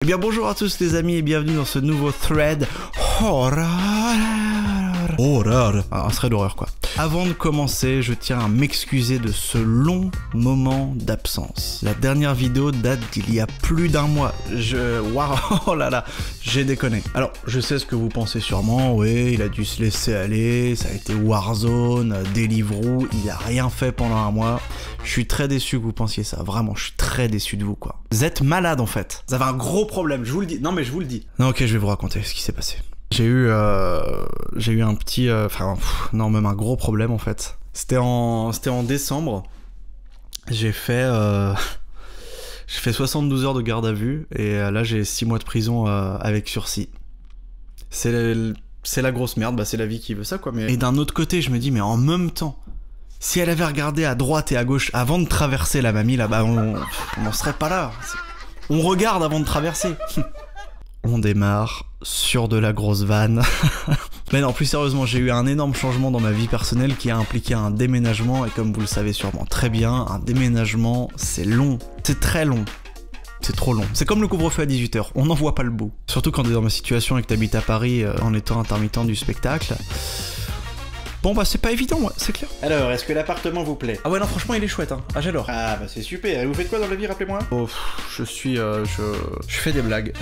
Eh bien bonjour à tous les amis et bienvenue dans ce nouveau thread horror. Un thread d'horreur quoi. Avant de commencer, je tiens à m'excuser de ce long moment d'absence. La dernière vidéo date d'il y a plus d'un mois. Waouh, oh là là, j'ai déconné. Alors, je sais ce que vous pensez sûrement, oui, il a dû se laisser aller, ça a été Warzone, Deliveroo, il a rien fait pendant un mois. Je suis très déçu que vous pensiez ça, vraiment, je suis très déçu de vous quoi. Vous êtes malade en fait, vous avez un gros problème, je vous le dis. Non mais je vous le dis. Non ok, je vais vous raconter ce qui s'est passé. J'ai eu un petit, non même un gros problème en fait. C'était en décembre. J'ai fait 72 heures de garde à vue et là j'ai 6 mois de prison avec sursis. C'est la grosse merde, bah c'est la vie qui veut ça quoi. Mais... Et d'un autre côté je me dis mais en même temps, si elle avait regardé à droite et à gauche avant de traverser la mamie là-bas, on n'en serait pas là. On regarde avant de traverser. On démarre sur de la grosse vanne. Mais non, plus sérieusement, j'ai eu un énorme changement dans ma vie personnelle qui a impliqué un déménagement. Et comme vous le savez sûrement très bien, un déménagement, c'est long. C'est très long. C'est trop long. C'est comme le couvre-feu à 18h, on n'en voit pas le bout. Surtout quand t'es dans ma situation et que t'habites à Paris en étant intermittent du spectacle. Bon bah c'est pas évident, ouais, c'est clair. Alors, est-ce que l'appartement vous plaît? Ah ouais non franchement il est chouette hein, ah j'adore. Ah bah c'est super, et vous faites quoi dans la vie, rappelez-moi? Oh, je fais des blagues.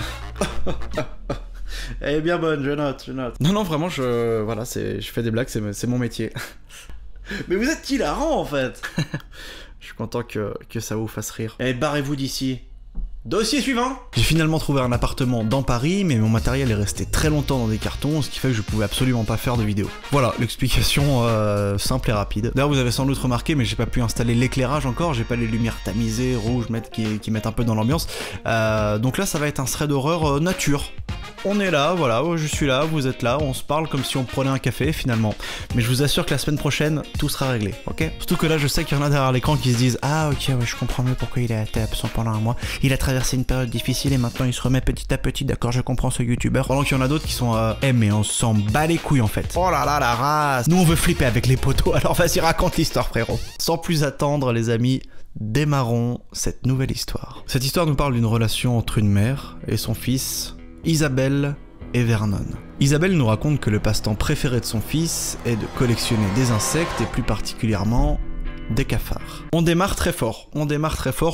Elle est bien bonne, je note. Non vraiment je fais des blagues, c'est mon métier. Mais vous êtes hilarant en fait. Je suis content que ça vous fasse rire. Eh barrez-vous d'ici. Dossier suivant. J'ai finalement trouvé un appartement dans Paris, mais mon matériel est resté très longtemps dans des cartons, ce qui fait que je pouvais absolument pas faire de vidéo. Voilà, l'explication simple et rapide. D'ailleurs, vous avez sans doute remarqué, mais j'ai pas pu installer l'éclairage encore, j'ai pas les lumières tamisées, rouges, qui mettent un peu dans l'ambiance. Donc là, ça va être un thread d'horreur nature. On est là, voilà, je suis là, vous êtes là, on se parle comme si on prenait un café finalement. Mais je vous assure que la semaine prochaine, tout sera réglé, ok? Surtout que là, je sais qu'il y en a derrière l'écran qui se disent « Ah ok, ouais, je comprends mieux pourquoi il a été absent pendant un mois. Il a traversé une période difficile et maintenant il se remet petit à petit, d'accord, je comprends ce youtubeur. » Pendant qu'il y en a d'autres qui sont « Eh mais on s'en bat les couilles en fait. Oh là là, la race. Nous on veut flipper avec les poteaux, alors vas-y raconte l'histoire frérot. » Sans plus attendre les amis, démarrons cette nouvelle histoire. Cette histoire nous parle d'une relation entre une mère et son fils, Isabelle et Vernon. Isabelle nous raconte que le passe-temps préféré de son fils est de collectionner des insectes et plus particulièrement des cafards. On démarre très fort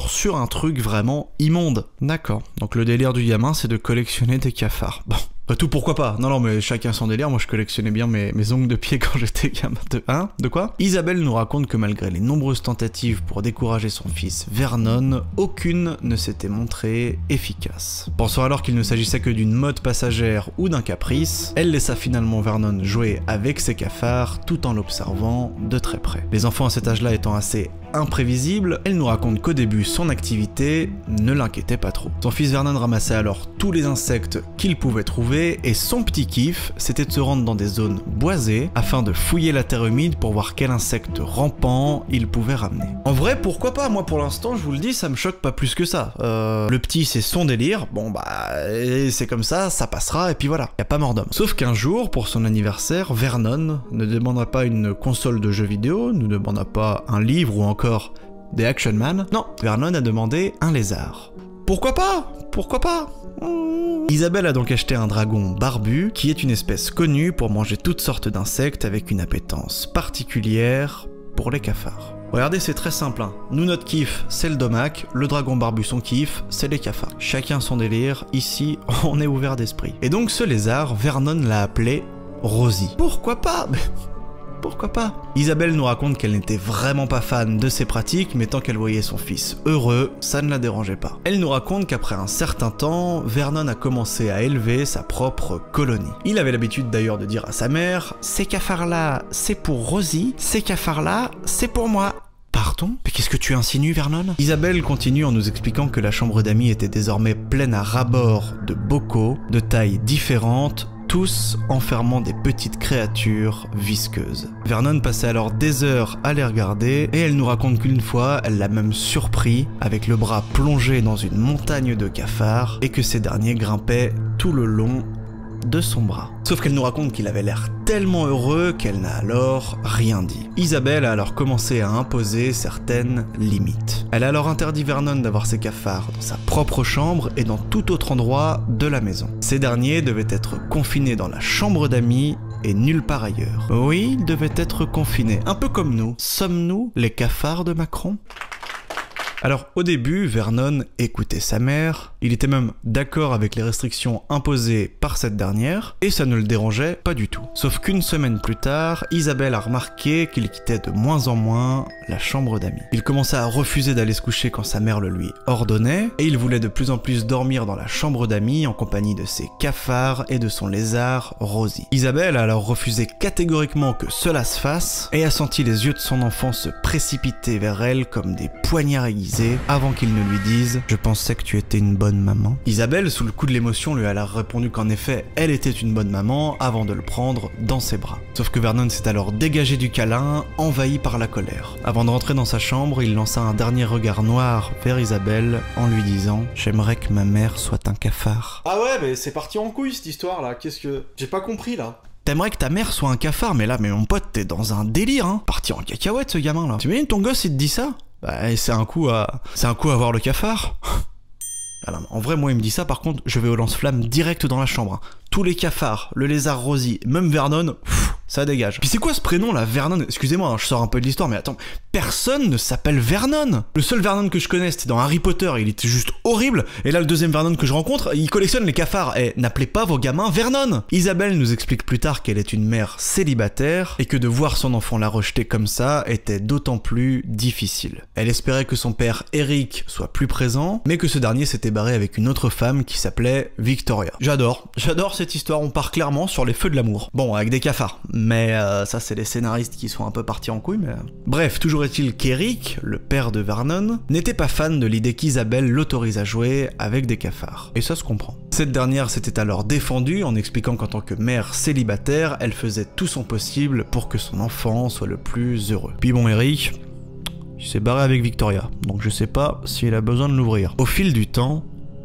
sur un truc vraiment immonde. D'accord, donc le délire du gamin c'est de collectionner des cafards. Bon. Tout pourquoi pas. Non mais chacun son délire, moi je collectionnais bien mes ongles de pied quand j'étais gamin. De quoi? Isabelle nous raconte que malgré les nombreuses tentatives pour décourager son fils Vernon, aucune ne s'était montrée efficace. Pensant alors qu'il ne s'agissait que d'une mode passagère ou d'un caprice, elle laissa finalement Vernon jouer avec ses cafards tout en l'observant de très près. Les enfants à cet âge-là étant assez imprévisible, elle nous raconte qu'au début, son activité ne l'inquiétait pas trop. Son fils Vernon ramassait alors tous les insectes qu'il pouvait trouver et son petit kiff, c'était de se rendre dans des zones boisées afin de fouiller la terre humide pour voir quel insecte rampant il pouvait ramener. En vrai, pourquoi pas? Moi, pour l'instant, je vous le dis, ça me choque pas plus que ça. Le petit, c'est son délire. Bon, bah, c'est comme ça passera et puis voilà. Y a pas mort d'homme. Sauf qu'un jour, pour son anniversaire, Vernon ne demanda pas une console de jeux vidéo, ne demanda pas un livre ou encore des Action Man. Non, Vernon a demandé un lézard. Pourquoi pas? Pourquoi pas? Isabelle a donc acheté un dragon barbu, qui est une espèce connue pour manger toutes sortes d'insectes avec une appétence particulière pour les cafards. Regardez, c'est très simple, hein. Nous, notre kiff, c'est le domac, le dragon barbu, son kiff, c'est les cafards. Chacun son délire, ici, on est ouvert d'esprit. Et donc ce lézard, Vernon l'a appelé Rosie. Pourquoi pas? Pourquoi pas? Isabelle nous raconte qu'elle n'était vraiment pas fan de ces pratiques, mais tant qu'elle voyait son fils heureux, ça ne la dérangeait pas. Elle nous raconte qu'après un certain temps, Vernon a commencé à élever sa propre colonie. Il avait l'habitude d'ailleurs de dire à sa mère « Ces cafards-là, c'est pour Rosie, ces cafards-là, c'est pour moi ». Pardon? Mais qu'est-ce que tu insinues, Vernon? Isabelle continue en nous expliquant que la chambre d'amis était désormais pleine à ras-bord de bocaux, de tailles différentes, tous enfermant des petites créatures visqueuses. Vernon passait alors des heures à les regarder et elle nous raconte qu'une fois, elle l'a même surpris avec le bras plongé dans une montagne de cafards et que ces derniers grimpaient tout le long de son bras. Sauf qu'elle nous raconte qu'il avait l'air tellement heureux qu'elle n'a alors rien dit. Isabelle a alors commencé à imposer certaines limites. Elle a alors interdit Vernon d'avoir ses cafards dans sa propre chambre et dans tout autre endroit de la maison. Ces derniers devaient être confinés dans la chambre d'amis et nulle part ailleurs. Oui, ils devaient être confinés, un peu comme nous. Sommes-nous les cafards de Macron ? Alors au début, Vernon écoutait sa mère, il était même d'accord avec les restrictions imposées par cette dernière, et ça ne le dérangeait pas du tout. Sauf qu'une semaine plus tard, Isabelle a remarqué qu'il quittait de moins en moins la chambre d'amis. Il commençait à refuser d'aller se coucher quand sa mère le lui ordonnait, et il voulait de plus en plus dormir dans la chambre d'amis en compagnie de ses cafards et de son lézard Rosie. Isabelle a alors refusé catégoriquement que cela se fasse, et a senti les yeux de son enfant se précipiter vers elle comme des poignards aiguisés avant qu'il ne lui dise « Je pensais que tu étais une bonne maman ». Isabelle, sous le coup de l'émotion, lui a alors répondu qu'en effet, elle était une bonne maman avant de le prendre dans ses bras. Sauf que Vernon s'est alors dégagé du câlin, envahi par la colère. Avant de rentrer dans sa chambre, il lança un dernier regard noir vers Isabelle en lui disant « J'aimerais que ma mère soit un cafard ». Ah ouais, mais c'est parti en couille cette histoire là, qu'est-ce que... J'ai pas compris là. T'aimerais que ta mère soit un cafard, mais là, mais mon pote, t'es dans un délire, hein. Parti en cacahuète ce gamin là. T'imagines ton gosse, il te dit ça? Bah, c'est un coup à voir le cafard. Alors, en vrai, moi, il me dit ça, par contre, je vais au lance-flamme direct dans la chambre. Hein. Tous les cafards, le lézard Rosie, même Vernon, ça dégage. Puis c'est quoi ce prénom là, Vernon? Excusez-moi, hein, je sors un peu de l'histoire, mais attends, personne ne s'appelle Vernon. Le seul Vernon que je connais, c'était dans Harry Potter, il était juste horrible. Et là, le deuxième Vernon que je rencontre, il collectionne les cafards. Et n'appelez pas vos gamins Vernon. Isabelle nous explique plus tard qu'elle est une mère célibataire et que de voir son enfant la rejeter comme ça était d'autant plus difficile. Elle espérait que son père Eric soit plus présent, mais que ce dernier s'était barré avec une autre femme qui s'appelait Victoria. J'adore cette histoire, on part clairement sur les feux de l'amour. Bon, avec des cafards. Mais ça, c'est les scénaristes qui sont un peu partis en couille, mais... Bref, toujours est-il qu'Eric, le père de Vernon, n'était pas fan de l'idée qu'Isabelle l'autorise à jouer avec des cafards. Et ça se comprend. Cette dernière s'était alors défendue en expliquant qu'en tant que mère célibataire, elle faisait tout son possible pour que son enfant soit le plus heureux. Puis bon, Eric, il s'est barré avec Victoria, donc je sais pas s'il a besoin de l'ouvrir. Au fil du temps,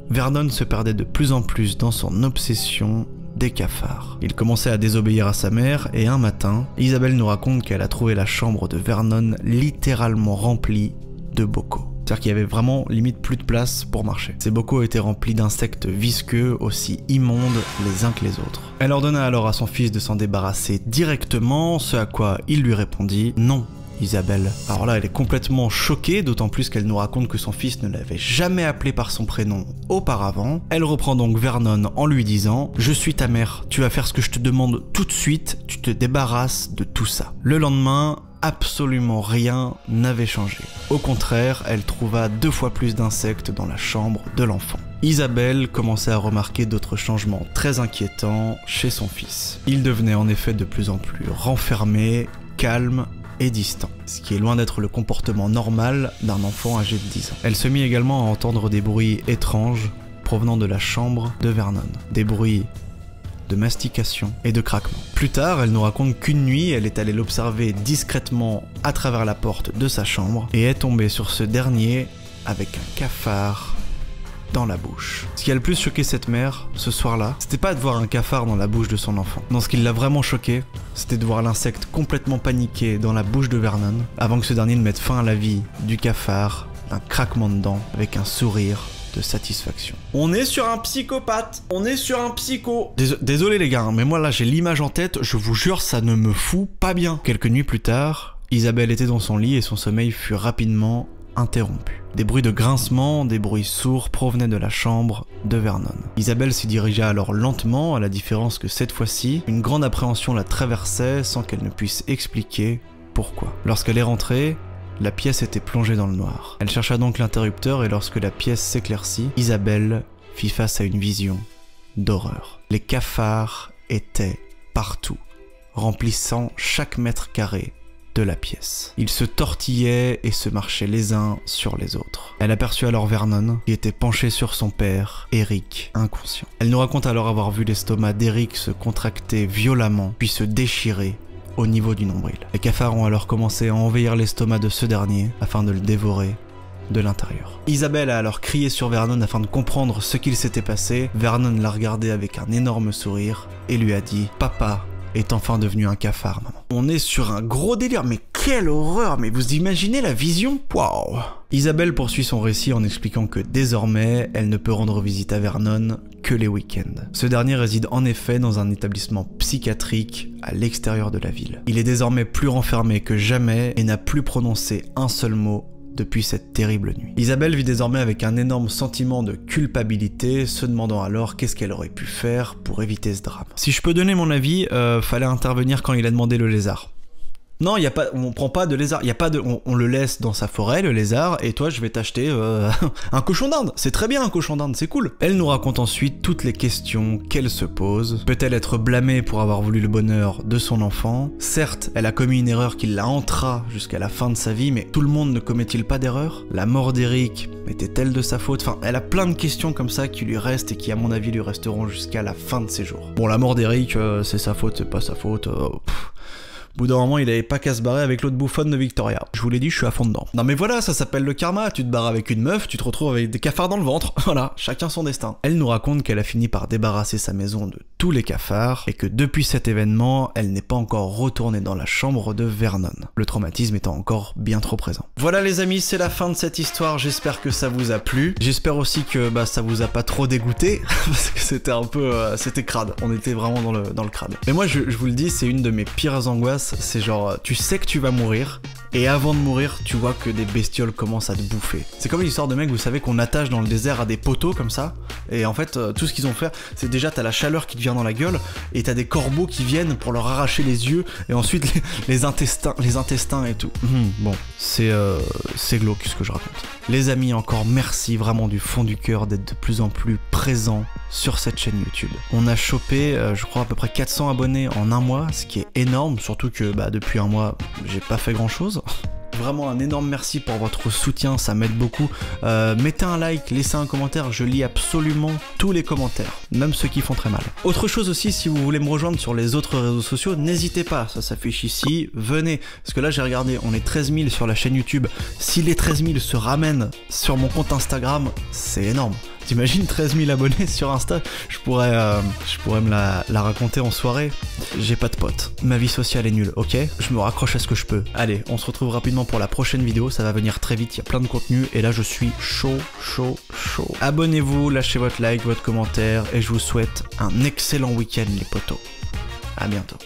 Vernon se perdait de plus en plus dans son obsession des cafards. Il commençait à désobéir à sa mère et un matin, Isabelle nous raconte qu'elle a trouvé la chambre de Vernon littéralement remplie de bocaux. C'est-à-dire qu'il y avait vraiment limite plus de place pour marcher. Ces bocaux étaient remplis d'insectes visqueux aussi immondes les uns que les autres. Elle ordonna alors à son fils de s'en débarrasser directement, ce à quoi il lui répondit « Non ». Isabelle. Alors là, elle est complètement choquée, d'autant plus qu'elle nous raconte que son fils ne l'avait jamais appelé par son prénom auparavant. Elle reprend donc Vernon en lui disant « Je suis ta mère, tu vas faire ce que je te demande tout de suite, tu te débarrasses de tout ça ». Le lendemain, absolument rien n'avait changé. Au contraire, elle trouva 2 fois plus d'insectes dans la chambre de l'enfant. Isabelle commençait à remarquer d'autres changements très inquiétants chez son fils. Il devenait en effet de plus en plus renfermé, calme et distant, ce qui est loin d'être le comportement normal d'un enfant âgé de 10 ans. Elle se mit également à entendre des bruits étranges provenant de la chambre de Vernon. Des bruits de mastication et de craquement. Plus tard, elle nous raconte qu'une nuit, elle est allée l'observer discrètement à travers la porte de sa chambre et est tombée sur ce dernier avec un cafard dans la bouche. Ce qui a le plus choqué cette mère, ce soir-là, c'était pas de voir un cafard dans la bouche de son enfant. Non, ce qui l'a vraiment choqué, c'était de voir l'insecte complètement paniqué dans la bouche de Vernon, avant que ce dernier ne mette fin à la vie du cafard, un craquement de dents, avec un sourire de satisfaction. On est sur un psychopathe, on est sur un psycho. Désolé les gars, hein, mais moi là j'ai l'image en tête, je vous jure ça ne me fout pas bien. Quelques nuits plus tard, Isabelle était dans son lit et son sommeil fut rapidement interrompu. Des bruits de grincement, des bruits sourds provenaient de la chambre de Vernon. Isabelle s'y dirigea alors lentement, à la différence que cette fois-ci, une grande appréhension la traversait sans qu'elle ne puisse expliquer pourquoi. Lorsqu'elle est rentrée, la pièce était plongée dans le noir. Elle chercha donc l'interrupteur et lorsque la pièce s'éclaircit, Isabelle fit face à une vision d'horreur. Les cafards étaient partout, remplissant chaque mètre carré de la pièce. Ils se tortillaient et se marchaient les uns sur les autres. Elle aperçut alors Vernon, qui était penché sur son père, Eric, inconscient. Elle nous raconte alors avoir vu l'estomac d'Eric se contracter violemment, puis se déchirer au niveau du nombril. Les cafards ont alors commencé à envahir l'estomac de ce dernier, afin de le dévorer de l'intérieur. Isabelle a alors crié sur Vernon afin de comprendre ce qu'il s'était passé. Vernon l'a regardé avec un énorme sourire et lui a dit « Papa est enfin devenu un cafard, maman. » On est sur un gros délire, mais quelle horreur! Mais vous imaginez la vision? Waouh! Isabelle poursuit son récit en expliquant que désormais, elle ne peut rendre visite à Vernon que les week-ends. Ce dernier réside en effet dans un établissement psychiatrique à l'extérieur de la ville. Il est désormais plus renfermé que jamais et n'a plus prononcé un seul mot depuis cette terrible nuit. Isabelle vit désormais avec un énorme sentiment de culpabilité, se demandant alors qu'est-ce qu'elle aurait pu faire pour éviter ce drame. Si je peux donner mon avis, fallait intervenir quand il a demandé le lézard. Non, y a pas, on prend pas de lézard, y a pas de, on le laisse dans sa forêt, le lézard, et toi je vais t'acheter un cochon d'Inde. C'est très bien un cochon d'Inde, c'est cool. Elle nous raconte ensuite toutes les questions qu'elle se pose. Peut-elle être blâmée pour avoir voulu le bonheur de son enfant? Certes, elle a commis une erreur qui la hantera jusqu'à la fin de sa vie, mais tout le monde ne commet-il pas d'erreur? La mort d'Eric était-elle de sa faute? Enfin, elle a plein de questions comme ça qui lui restent et qui à mon avis lui resteront jusqu'à la fin de ses jours. Bon, la mort d'Eric, c'est sa faute, c'est pas sa faute, Au bout d'un moment, il avait pas qu'à se barrer avec l'autre bouffonne de Victoria. Je vous l'ai dit, je suis à fond dedans. Non mais voilà, ça s'appelle le karma. Tu te barres avec une meuf, tu te retrouves avec des cafards dans le ventre. Voilà, chacun son destin. Elle nous raconte qu'elle a fini par débarrasser sa maison de tous les cafards et que depuis cet événement, elle n'est pas encore retournée dans la chambre de Vernon. Le traumatisme étant encore bien trop présent. Voilà les amis, c'est la fin de cette histoire. J'espère que ça vous a plu. J'espère aussi que ça vous a pas trop dégoûté parce que c'était un peu, c'était crade. On était vraiment dans le crade. Mais moi, je vous le dis, c'est une de mes pires angoisses. C'est genre, tu sais que tu vas mourir, et avant de mourir, tu vois que des bestioles commencent à te bouffer. C'est comme l'histoire de mecs, vous savez, qu'on attache dans le désert à des poteaux comme ça, et en fait, tout ce qu'ils ont fait, c'est déjà, t'as la chaleur qui te vient dans la gueule, et t'as des corbeaux qui viennent pour leur arracher les yeux, et ensuite les intestins et tout. Bon, c'est glauque ce que je raconte. Les amis, encore merci vraiment du fond du cœur d'être de plus en plus présents sur cette chaîne YouTube. On a chopé, je crois, à peu près 400 abonnés en un mois, ce qui est énorme, surtout que depuis un mois, j'ai pas fait grand chose. Vraiment un énorme merci pour votre soutien, ça m'aide beaucoup. Mettez un like, laissez un commentaire, je lis absolument tous les commentaires, même ceux qui font très mal. Autre chose aussi, si vous voulez me rejoindre sur les autres réseaux sociaux, n'hésitez pas, ça s'affiche ici, venez. Parce que là j'ai regardé, on est 13 000 sur la chaîne YouTube. Si les 13 000 se ramènent sur mon compte Instagram, c'est énorme. T'imagines 13 000 abonnés sur Insta? Je pourrais me la raconter en soirée. J'ai pas de potes. Ma vie sociale est nulle, ok? Je me raccroche à ce que je peux. Allez, on se retrouve rapidement pour la prochaine vidéo. Ça va venir très vite, il y a plein de contenu. Et là, je suis chaud. Abonnez-vous, lâchez votre like, votre commentaire. Et je vous souhaite un excellent week-end, les potos. À bientôt.